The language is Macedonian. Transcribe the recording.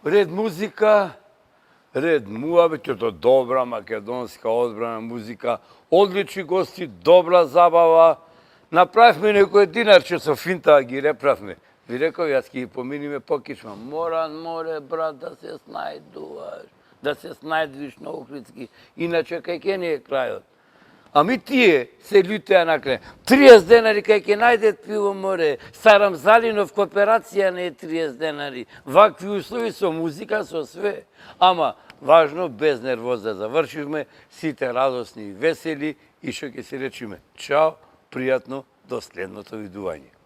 Ред музика, ред муабет, ќе добра македонска одбрана музика, одлични гости, добра забава. Направивме некој динарче со финта, ги реправме. Ви реков, јас ќе ги поминиме покичма. Море, брат, да се снајдуваш, да се снајдвиш на Охридски, иначе кај ке не е крајот. Ами тие се љутеа накрај. 30 денари кај ќе најдет пиво море. Сарам Залинов кооперација не е 30 денари. Вакви услови со музика, со све. Ама, важно, без нервоза завршивме, сите радосни и весели и што ќе си речиме. Чао, пријатно, до следното видување.